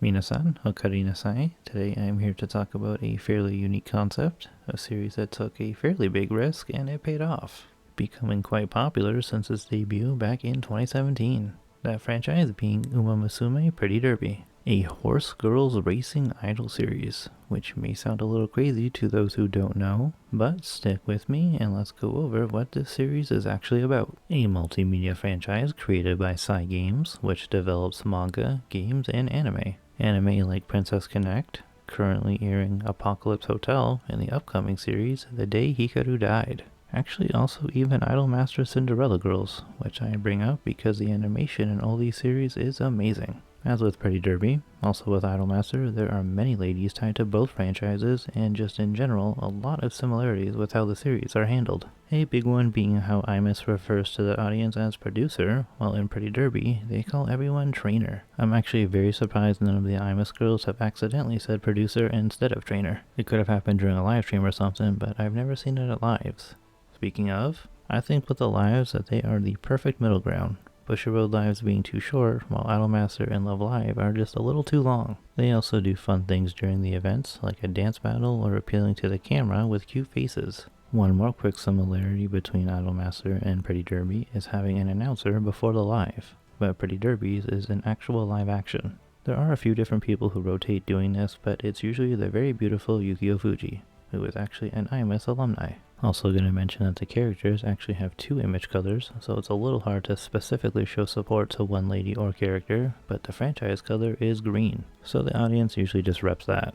Minasan, Hokari Nasai. Today I am here to talk about a fairly unique concept, a series that took a fairly big risk and it paid off, becoming quite popular since its debut back in 2017. That franchise being Uma Musume Pretty Derby, a horse girls racing idol series, which may sound a little crazy to those who don't know, but stick with me and let's go over what this series is actually about. A multimedia franchise created by Cygames, which develops manga, games, and anime. Anime like Princess Connect, currently airing Apocalypse Hotel, in the upcoming series The Day Hikaru Died. Actually, also even Idolmaster Cinderella Girls, which I bring up because the animation in all these series is amazing. As with Pretty Derby, also with Idolmaster, there are many ladies tied to both franchises, and just in general, a lot of similarities with how the series are handled. A big one being how Imus refers to the audience as producer, while in Pretty Derby, they call everyone trainer. I'm actually very surprised none of the Imus girls have accidentally said producer instead of trainer. It could have happened during a live stream or something, but I've never seen it at lives. Speaking of, I think with the lives that they are the perfect middle ground. Bushiroad lives being too short, while Idolmaster and Love Live are just a little too long. They also do fun things during the events, like a dance battle or appealing to the camera with cute faces. One more quick similarity between Idolmaster and Pretty Derby is having an announcer before the live, but Pretty Derby's is an actual live action. There are a few different people who rotate doing this, but it's usually the very beautiful Yukio Fuji, who is actually an IMS alumni. Also going to mention that the characters actually have two image colors, so it's a little hard to specifically show support to one lady or character, but the franchise color is green, so the audience usually just reps that.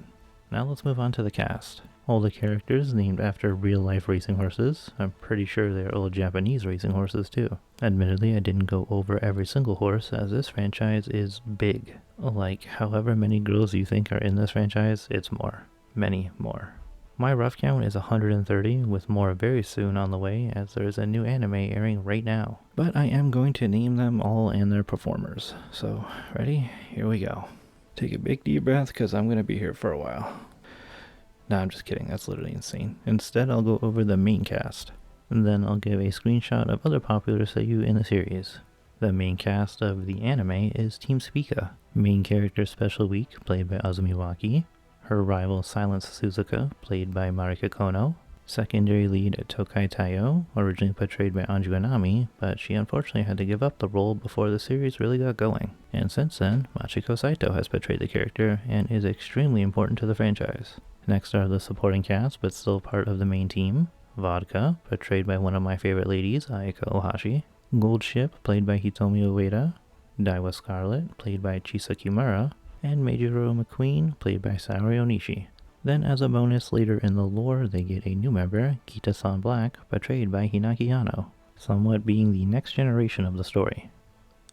Now let's move on to the cast. All the characters named after real-life racing horses. I'm pretty sure they're old Japanese racing horses too. Admittedly, I didn't go over every single horse, as this franchise is big. Like, however many girls you think are in this franchise, it's more. Many more. My rough count is 130, with more very soon on the way, as there is a new anime airing right now. But I am going to name them all and their performers. So, ready? Here we go. Take a big deep breath, because I'm going to be here for a while. Nah, I'm just kidding, that's literally insane. Instead, I'll go over the main cast. And then I'll give a screenshot of other popular Seiyuu in the series. The main cast of the anime is Team Spica. Main character Special Week, played by Azumi Waki. Her rival Silence Suzuka, played by Marika Kono. Secondary lead Tokai Taiyo, originally portrayed by Anju Anami, but she unfortunately had to give up the role before the series really got going. And since then, Machiko Saito has portrayed the character and is extremely important to the franchise. Next are the supporting cast, but still part of the main team. Vodka, portrayed by one of my favorite ladies, Ayaka Ohashi. Gold Ship, played by Hitomi Ueda. Daiwa Scarlet, played by Chisa Kimura. And Meijiro McQueen, played by Saori Onishi. Then as a bonus later in the lore, they get a new member, Kita-san Black, portrayed by Hinaki Yano, somewhat being the next generation of the story.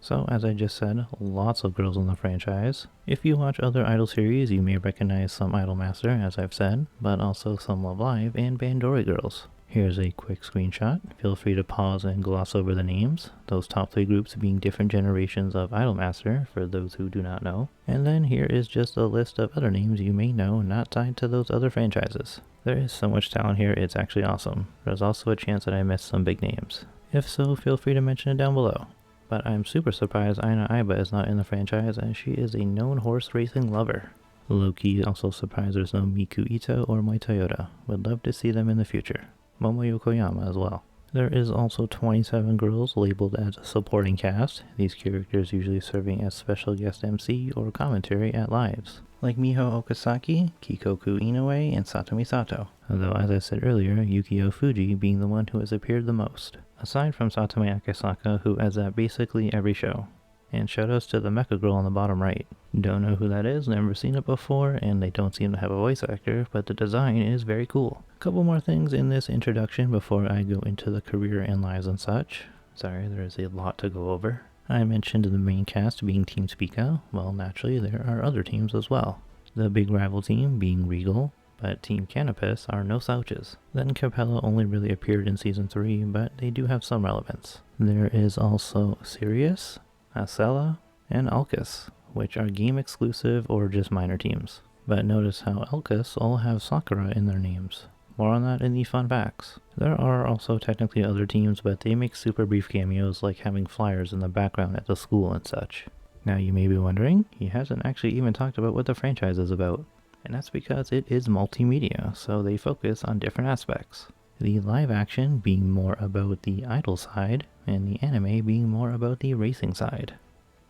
So as I just said, lots of girls in the franchise. If you watch other Idol series, you may recognize some Idolmaster, as I've said, but also some Love Live and Bandori girls. Here's a quick screenshot. Feel free to pause and gloss over the names, those top 3 groups being different generations of Idolmaster, for those who do not know. And then here is just a list of other names you may know not tied to those other franchises. There is so much talent here, it's actually awesome. There's also a chance that I missed some big names. If so, feel free to mention it down below. But I'm super surprised Aina Aiba is not in the franchise, as she is a known horse racing lover. Low-key also surprised there's no Miku Ito or Mai Toyota. Would love to see them in the future. Momo Yokoyama as well. There is also 27 girls labeled as supporting cast, these characters usually serving as special guest MC or commentary at lives, like Miho Okasaki, Kikoku Inoue, and Satomi Sato, although as I said earlier, Yukio Fuji being the one who has appeared the most, aside from Satomi Akasaka, who is at basically every show. And shoutouts to the mecha girl on the bottom right. Don't know who that is, never seen it before, and they don't seem to have a voice actor, but the design is very cool. A couple more things in this introduction before I go into the career and lives and such. Sorry, there is a lot to go over. I mentioned the main cast being Team Spica. Well, naturally, there are other teams as well. The big rival team being Regal, but Team Canopus are no slouches. Then Capella only really appeared in Season 3, but they do have some relevance. There is also Sirius, Acela, and Alcus, which are game exclusive or just minor teams. But notice how Alcus all have Sakura in their names. More on that in the fun facts. There are also technically other teams, but they make super brief cameos, like having flyers in the background at the school and such. Now you may be wondering, he hasn't actually even talked about what the franchise is about. And that's because it is multimedia, so they focus on different aspects. The live action being more about the idol side, and the anime being more about the racing side.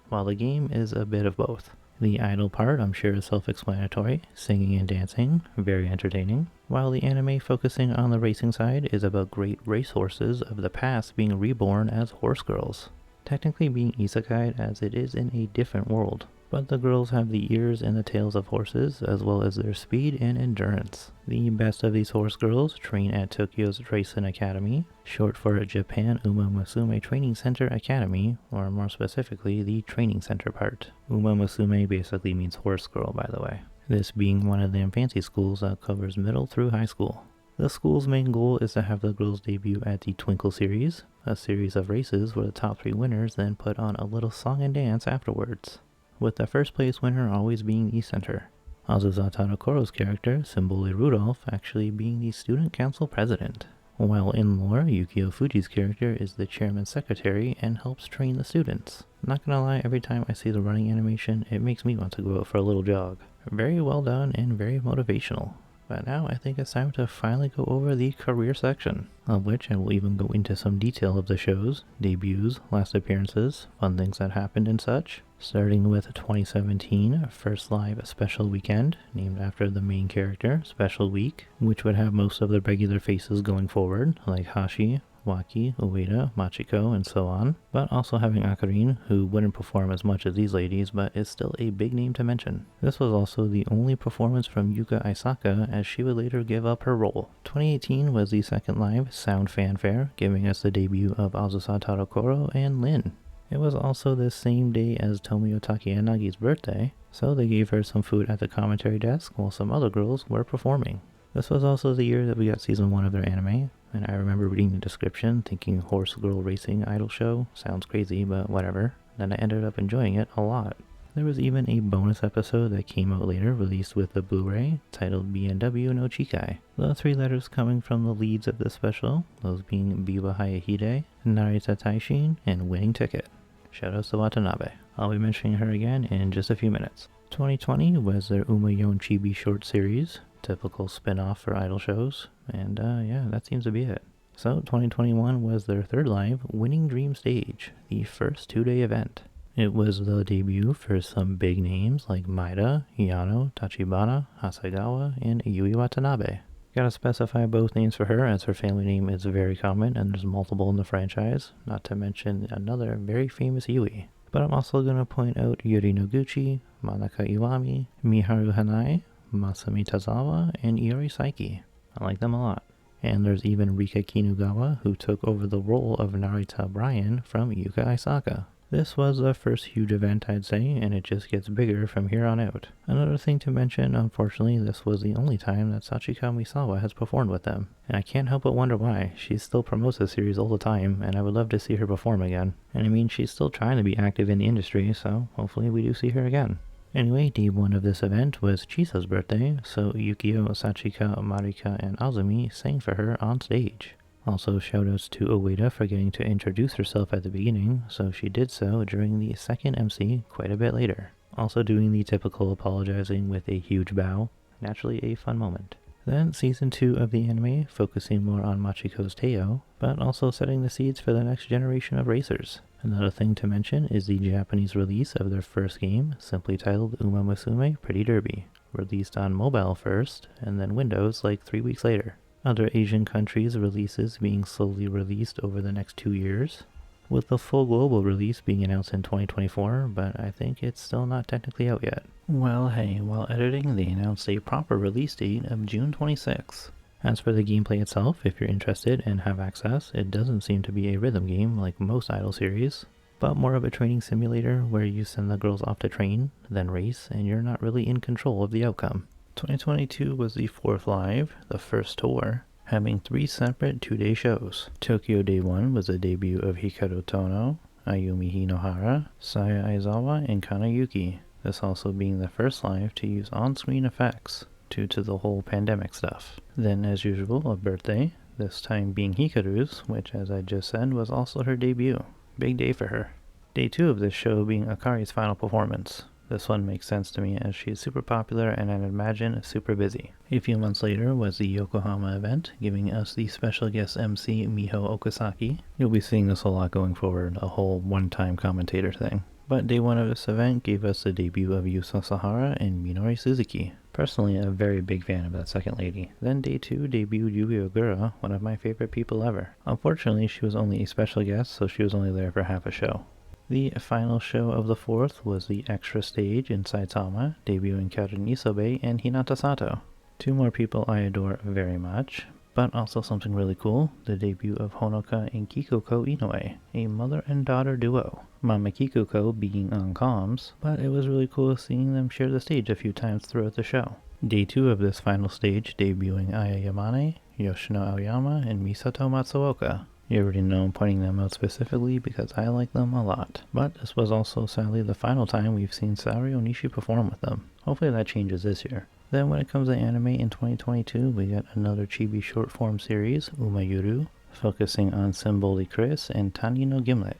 While the game is a bit of both. The idol part, I'm sure, is self-explanatory, singing and dancing, very entertaining, while the anime focusing on the racing side is about great racehorses of the past being reborn as horse girls. Technically being isekai'd as it is in a different world, but the girls have the ears and the tails of horses as well as their speed and endurance. The best of these horse girls train at Tokyo's Tracen Academy, short for Japan Uma Musume Training Center Academy, or more specifically the training center part. Uma Musume basically means horse girl, by the way. This being one of them fancy schools that covers middle through high school. The school's main goal is to have the girls debut at the Twinkle Series, a series of races where the top 3 winners then put on a little song and dance afterwards, with the first place winner always being the center. Azusa Tadokoro's character, Symbole Rudolph, actually being the student council president. While in lore, Yukio Fuji's character is the chairman's secretary and helps train the students. Not gonna lie, every time I see the running animation, it makes me want to go out for a little jog. Very well done and very motivational. But now I think it's time to finally go over the career section, of which I will even go into some detail of the shows, debuts, last appearances, fun things that happened and such. Starting with 2017, first live special weekend, named after the main character, Special Week, which would have most of the regular faces going forward, like Hashi, Waki, Ueda, Machiko, and so on, but also having Akarin, who wouldn't perform as much as these ladies, but is still a big name to mention. This was also the only performance from Yuka Aisaka, as she would later give up her role. 2018 was the second live Sound Fanfare, giving us the debut of Azusa Tadokoro and Lin. It was also the same day as Tomio Takayanagi's birthday, so they gave her some food at the commentary desk while some other girls were performing. This was also the year that we got season 1 of their anime, and I remember reading the description thinking horse girl racing idol show, sounds crazy but whatever, then I ended up enjoying it a lot. There was even a bonus episode that came out later released with the Blu-ray titled BNW no Chikai. The 3 letters coming from the leads of this special, those being Biwa Hayahide, Narita Taishin, and Winning Ticket. Shoutouts to Watanabe. I'll be mentioning her again in just a few minutes. 2020 was their Umayon Chibi short series, typical spin-off for idol shows, and yeah, that seems to be it. So 2021 was their third live Winning Dream Stage, the first 2-day event. It was the debut for some big names like Maeda, Yano, Tachibana, Hasegawa, and Yui Watanabe. Gotta specify both names for her, as her family name is very common and there's multiple in the franchise, not to mention another very famous Yui. But I'm also gonna point out Yuri Noguchi, Manaka Iwami, Miharu Hanai, Masami Tazawa, and Iori Saiki. I like them a lot. And there's even Rika Kinugawa, who took over the role of Narita Brian from Yuka Aisaka. This was the first huge event, I'd say, and it just gets bigger from here on out. Another thing to mention, unfortunately, this was the only time that Sachika Misawa has performed with them. And I can't help but wonder why. She still promotes the series all the time, and I would love to see her perform again. And I mean, she's still trying to be active in the industry, so hopefully we do see her again. Anyway, day 1 of this event was Chisa's birthday, so Yukio, Sachika, Marika, and Azumi sang for her on stage. Also, shoutouts to Ueda for getting to introduce herself at the beginning, so she did so during the second MC quite a bit later. Also doing the typical apologizing with a huge bow, naturally a fun moment. Then season 2 of the anime, focusing more on Machiko's Teo, but also setting the seeds for the next generation of racers. Another thing to mention is the Japanese release of their first game, simply titled Uma Musume Pretty Derby, released on mobile first, and then Windows like 3 weeks later. Other Asian countries' releases being slowly released over the next 2 years, with the full global release being announced in 2024, but I think it's still not technically out yet. Well, hey, while editing, they announced a proper release date of June 26th. As for the gameplay itself, if you're interested and have access, it doesn't seem to be a rhythm game like most idol series, but more of a training simulator where you send the girls off to train, then race, and you're not really in control of the outcome. 2022 was the 4th live, the first tour, having 3 separate 2-day shows. Tokyo Day 1 was the debut of Hikaru Tono, Ayumi Hinohara, Saya Aizawa, and Kanayuki, this also being the first live to use on-screen effects, due to the whole pandemic stuff. Then, as usual, a birthday, this time being Hikaru's, which as I just said was also her debut. Big day for her. Day 2 of this show being Akari's final performance. This one makes sense to me as she is super popular and I'd imagine super busy. A few months later was the Yokohama event, giving us the special guest MC Miho Okasaki. You'll be seeing this a lot going forward, a whole one-time commentator thing. But day 1 of this event gave us the debut of Yusa Sahara and Minori Suzuki. Personally, a very big fan of that second lady. Then day 2 debuted Yui Ogura, one of my favorite people ever. Unfortunately, she was only a special guest, so she was only there for half a show. The final show of the 4th was the extra stage in Saitama, debuting Karen Isobe and Hinata Sato. Two more people I adore very much, but also something really cool, the debut of Honoka and Kikuko Inoue, a mother and daughter duo. Mama Kikuko being on comms, but it was really cool seeing them share the stage a few times throughout the show. Day 2 of this final stage debuting Aya Yamane, Yoshino Aoyama, and Misato Matsuoka. You already know I'm pointing them out specifically because I like them a lot. But this was also sadly the final time we've seen Saori Onishi perform with them. Hopefully that changes this year. Then when it comes to anime in 2022, we got another chibi short form series, Umayuru, focusing on Symboli Chris and Tani no Gimlet.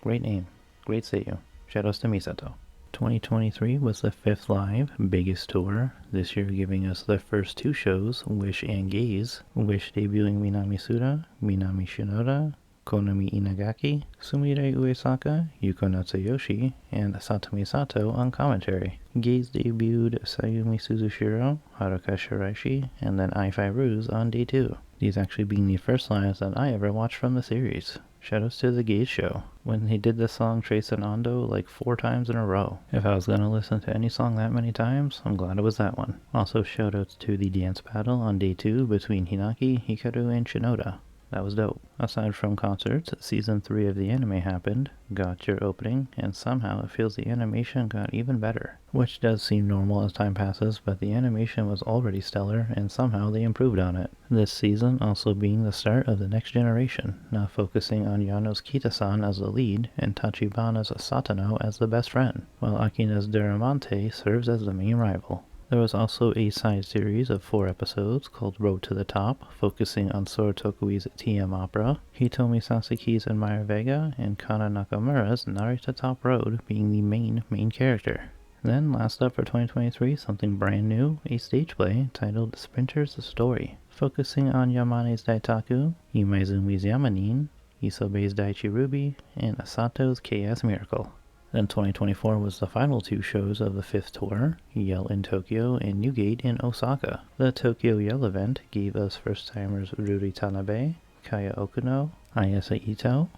Great name. Great Seiyuu. Shoutouts to Misato. 2023 was the 5th live, biggest tour, this year giving us the first 2 shows, Wish and Gaze, Wish debuting Minami Suda, Minami Shinoda, Konami Inagaki, Sumire Uesaka, Yuko Natsuyoshi, and Satomi Sato on commentary. Gaze debuted Sayumi Suzushiro, Haruka Shiraishi, and then I5Ruse on day 2. These actually being the first lives that I ever watched from the series. Shoutouts to the Gaze show, when he did the song Tracen Ondo like 4 times in a row. If I was gonna listen to any song that many times, I'm glad it was that one. Also shoutouts to the dance battle on day 2 between Hinaki, Hikaru, and Shinoda. That was dope. Aside from concerts, season 3 of the anime happened, got your opening, and somehow it feels the animation got even better. Which does seem normal as time passes, but the animation was already stellar, and somehow they improved on it. This season also being the start of the next generation, now focusing on Yano's Kita-san as the lead, and Tachibana's Satano as the best friend, while Akina's Duramente serves as the main rival. There was also a side series of 4 episodes called Road to the Top, focusing on Sora Tokui's TM opera, Hitomi Sasaki's Admire Vega, and Kana Nakamura's Narita Top Road being the main character. Then, last up for 2023, something brand new, a stage play titled Sprinter's Story, focusing on Yamane's Daitaku, Imaizumi's Yamanin, Isobe's Daichi Ruby, and Asato's KS Miracle. Then 2024 was the final 2 shows of the 5th tour, Yell in Tokyo and Newgate in Osaka. The Tokyo Yell event gave us first-timers Ruri Tanabe, Kaya Okuno, Ayase Ito,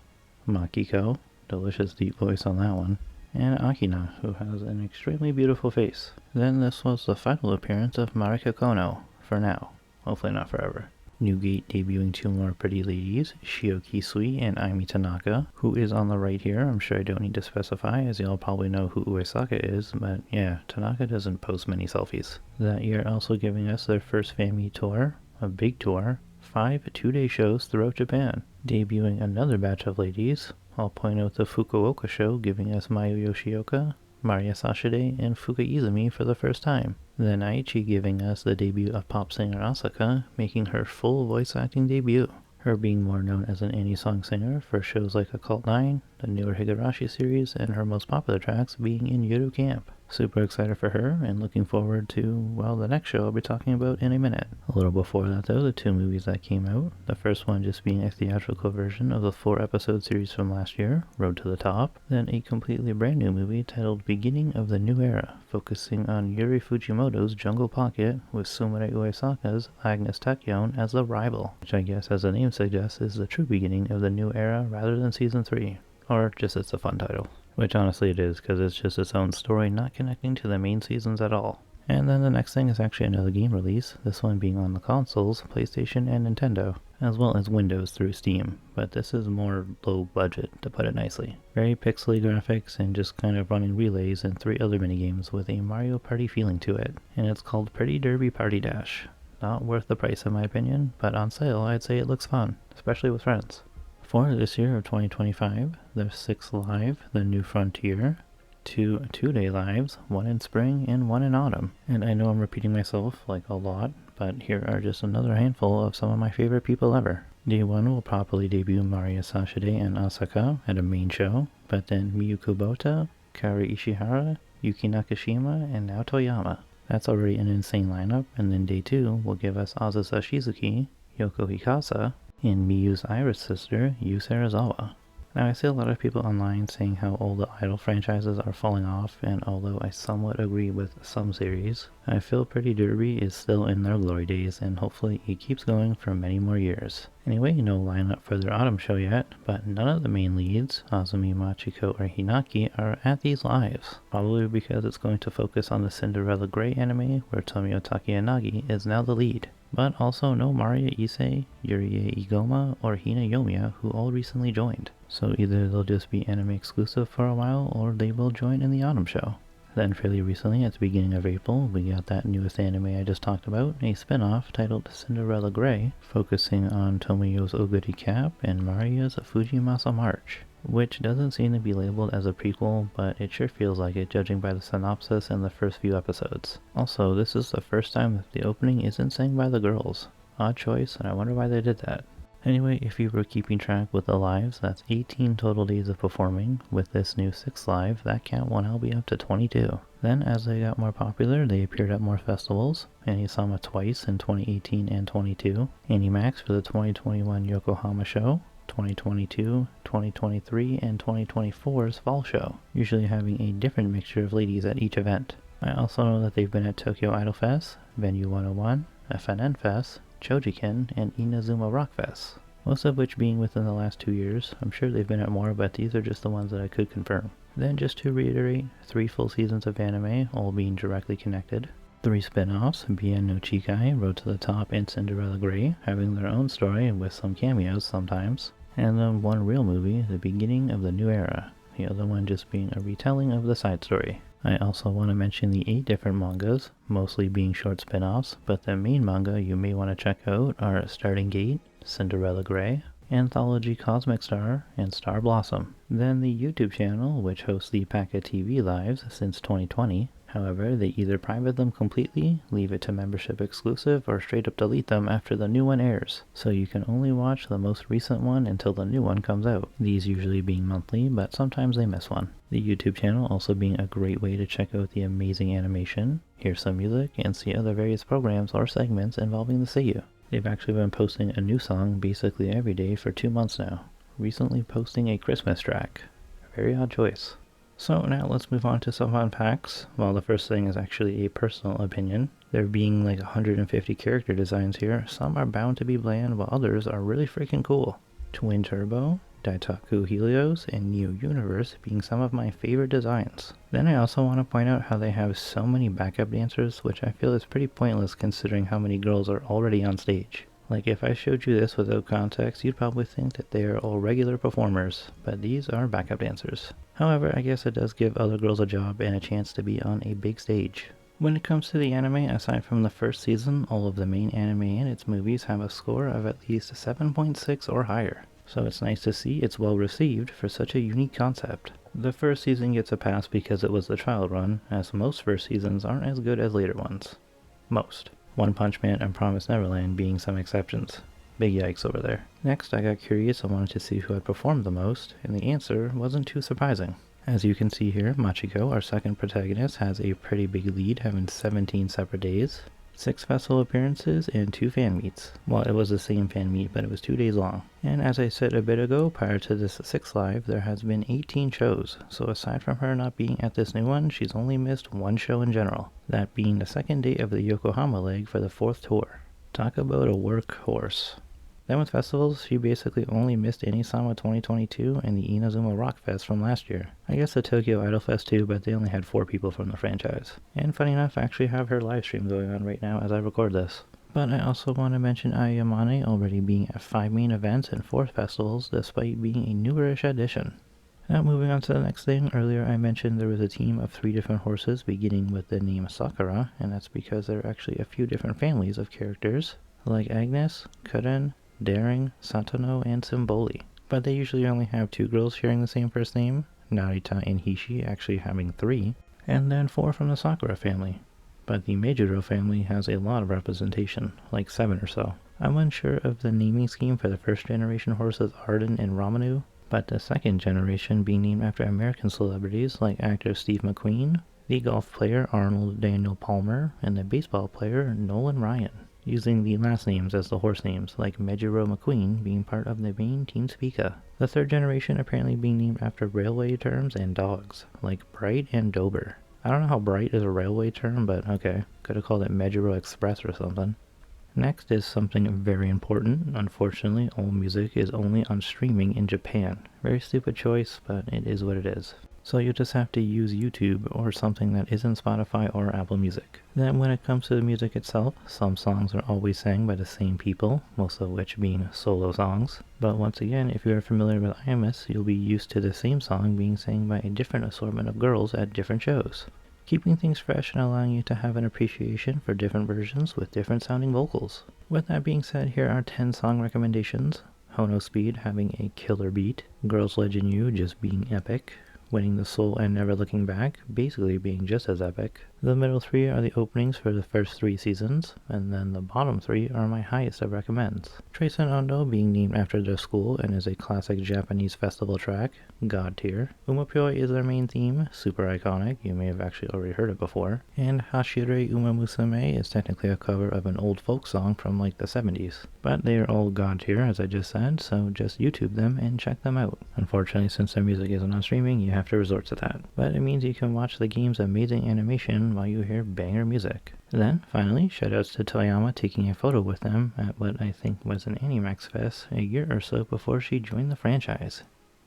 Makiko, delicious deep voice on that one, and Akina, who has an extremely beautiful face. Then this was the final appearance of Marika Kono, for now, hopefully not forever. Newgate debuting 2 more pretty ladies, Shio Kisui and Aimi Tanaka, who is on the right here. I'm sure I don't need to specify, as y'all probably know who Uesaka is, but yeah, Tanaka doesn't post many selfies. That year also giving us their first family tour, a big tour, 5 2-day shows throughout Japan. Debuting another batch of ladies, I'll point out the Fukuoka show giving us Mayu Yoshioka, Maria Sashide, and Fuka Izumi for the first time. Then Aichi giving us the debut of pop singer Asaka, making her full voice acting debut. Her being more known as an any-song singer for shows like Occult 9, the newer Higurashi series, and her most popular tracks being in Yuru Camp. Super excited for her, and looking forward to, well, the next show I'll be talking about in a minute. A little before that though, the 2 movies that came out. The first one just being a theatrical version of the 4-episode series from last year, Road to the Top. Then a completely brand new movie titled Beginning of the New Era, focusing on Yuri Fujimoto's Jungle Pocket with Sumire Uesaka's Agnes Tachyon as the rival, which I guess as the name suggests is the true beginning of the new era rather than season 3. Or just it's a fun title. Which honestly it is, because it's just its own story, not connecting to the main seasons at all. And then the next thing is actually another game release, this one being on the consoles, PlayStation and Nintendo, as well as Windows through Steam, but this is more low budget, to put it nicely. Very pixely graphics and just kind of running relays and 3 other minigames with a Mario Party feeling to it, and it's called Pretty Derby Party Dash. Not worth the price in my opinion, but on sale I'd say it looks fun, especially with friends. For this year of 2025, there's 6 live, The New Frontier, 2 2-day lives, 1 in spring and 1 in autumn. And I know I'm repeating myself like a lot, but here are just another handful of some of my favorite people ever. Day 1 will properly debut Maria Sashide and Asaka at a main show, but then Miyu Kubota, Kari Ishihara, Yuki Nakashima, and now Toyama. That's already an insane lineup, and then day 2 will give us Azusa Shizuki, Yoko Hikasa, and Miyu's Iris sister, Yu Serizawa. Now I see a lot of people online saying how all the idol franchises are falling off, and although I somewhat agree with some series, I feel Pretty Derby is still in their glory days, and hopefully it keeps going for many more years. Anyway, no lineup for their autumn show yet, but none of the main leads, Azumi, Machiko, or Hinaki, are at these lives. Probably because it's going to focus on the Cinderella Grey anime, where Tomio Takiyanagi is now the lead. But also no Maria Issei, Yurie Igoma, or Hina Yomiya, who all recently joined. So either they'll just be anime exclusive for a while, or they will join in the autumn show. Then fairly recently, at the beginning of April, we got that newest anime I just talked about, a spin-off titled Cinderella Grey, focusing on Tomio's Oguri Cap and Maria's Fujimasa March, which doesn't seem to be labeled as a prequel, but it sure feels like it judging by the synopsis and the first few episodes. Also, this is the first time that the opening isn't sang by the girls. Odd choice, and I wonder why they did that. Anyway, if you were keeping track with the lives, that's 18 total days of performing. With this new 6th live, that count will now be up to 22. Then, as they got more popular, they appeared at more festivals. Anisama twice in 2018 and 22, Animax for the 2021 Yokohama show, 2022, 2023, and 2024's fall show, usually having a different mixture of ladies at each event. I also know that they've been at Tokyo Idol Fest, Venue 101, FNN Fest, Chojiken, and Inazuma Rock Fest, most of which being within the last 2 years. I'm sure they've been at more, but these are just the ones that I could confirm. Then just to reiterate, 3 full seasons of anime, all being directly connected. 3 spin-offs, Bien no Chikai, Road to the Top, and Cinderella Grey, having their own story with some cameos sometimes. And then 1 real movie, The Beginning of the New Era, the other one just being a retelling of the side story. I also want to mention the 8 different mangas, mostly being short spin-offs, but the main manga you may want to check out are Starting Gate, Cinderella Grey, Anthology Cosmic Star, and Star Blossom. Then the YouTube channel, which hosts the Paka TV lives since 2020. However, they either private them completely, leave it to membership exclusive, or straight up delete them after the new one airs, so you can only watch the most recent one until the new one comes out, these usually being monthly, but sometimes they miss one. The YouTube channel also being a great way to check out the amazing animation, hear some music, and see other various programs or segments involving the Seiyuu. They've actually been posting a new song basically every day for 2 months now, recently posting a Christmas track. A very odd choice. So now let's move on to some fun facts. Well, the first thing is actually a personal opinion. There being like 150 character designs here, some are bound to be bland while others are really freaking cool. Twin Turbo, Daitaku Helios, and Neo Universe being some of my favorite designs. Then I also want to point out how they have so many backup dancers, which I feel is pretty pointless considering how many girls are already on stage. Like if I showed you this without context, you'd probably think that they are all regular performers, but these are backup dancers. However, I guess it does give other girls a job and a chance to be on a big stage. When it comes to the anime, aside from the first season, all of the main anime and its movies have a score of at least 7.6 or higher. So it's nice to see it's well received for such a unique concept. The first season gets a pass because it was the trial run, as most first seasons aren't as good as later ones. Most. One Punch Man and Promised Neverland being some exceptions. Big yikes over there. Next, I got curious and wanted to see who had performed the most, and the answer wasn't too surprising. As you can see here, Machiko, our second protagonist, has a pretty big lead, having 17 separate days, 6 festival appearances, and 2 fan meets. Well, it was the same fan meet, but it was 2 days long. And as I said a bit ago, prior to this 6th live, there has been 18 shows, so aside from her not being at this new one, she's only missed 1 show in general, that being the second day of the Yokohama leg for the 4th tour. Talk about a workhorse. Then with festivals, she basically only missed Anisama 2022 and the Inazuma Rock Fest from last year. I guess the Tokyo Idol Fest too, but they only had 4 people from the franchise. And funny enough, I actually have her live stream going on right now as I record this. But I also want to mention Ayamane already being at 5 main events and 4 festivals, despite being a newerish addition. Now moving on to the next thing, earlier I mentioned there was a team of 3 different horses beginning with the name Sakura, and that's because there are actually a few different families of characters, like Agnes, Karen, Daring, Satono, and Symboli. But they usually only have 2 girls sharing the same first name, Narita and Hishi actually having 3, and then 4 from the Sakura family. But the Meijiro family has a lot of representation, like 7 or so. I'm unsure of the naming scheme for the first generation horses Arden and Ramanu, but the second generation being named after American celebrities like actor Steve McQueen, the golf player Arnold Daniel Palmer, and the baseball player Nolan Ryan, using the last names as the horse names, like Mejiro McQueen being part of the main Team Spica. The third generation apparently being named after railway terms and dogs, like Bright and Dober. I don't know how Bright is a railway term, but okay, could have called it Mejiro Express or something. Next is something very important. Unfortunately, all music is only on streaming in Japan. Very stupid choice, but it is what it is. So you just have to use YouTube or something that isn't Spotify or Apple Music. Then when it comes to the music itself, some songs are always sang by the same people, most of which being solo songs. But once again, if you are familiar with IMS, you'll be used to the same song being sang by a different assortment of girls at different shows, keeping things fresh and allowing you to have an appreciation for different versions with different sounding vocals. With that being said, here are 10 song recommendations. Houno Speed having a killer beat, Girls Legend You just being epic, Winning the Soul and Never Looking Back basically being just as epic. The middle 3 are the openings for the first 3 seasons, and then the bottom 3 are my highest of recommends. Tracen Ondo being named after their school and is a classic Japanese festival track, god tier. Umapyoi is their main theme, super iconic, you may have actually already heard it before. And Hashire Uma Musume is technically a cover of an old folk song from like the 70s. But they are all god tier as I just said, so just YouTube them and check them out. Unfortunately, since their music isn't on streaming, you have to resort to that. But it means you can watch the game's amazing animation while you hear banger music. Then, finally, shoutouts to Toyama taking a photo with them at what I think was an Animax Fest a year or so before she joined the franchise.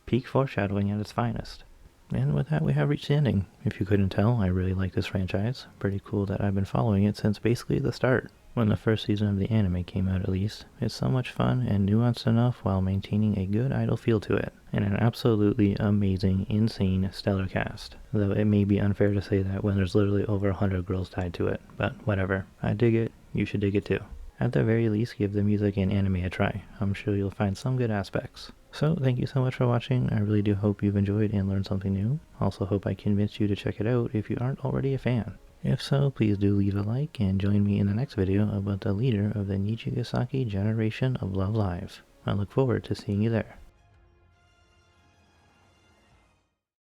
Peak foreshadowing at its finest. And with that, we have reached the ending. If you couldn't tell, I really like this franchise. Pretty cool that I've been following it since basically the start. When the first season of the anime came out at least. It's so much fun and nuanced enough while maintaining a good idol feel to it. And an absolutely amazing, insane, stellar cast. Though it may be unfair to say that when there's literally over 100 girls tied to it. But whatever. I dig it. You should dig it too. At the very least, give the music and anime a try. I'm sure you'll find some good aspects. So, thank you so much for watching. I really do hope you've enjoyed and learned something new. Also hope I convinced you to check it out if you aren't already a fan. If so, please do leave a like and join me in the next video about the leader of the Nijigasaki generation of Love Live. I look forward to seeing you there.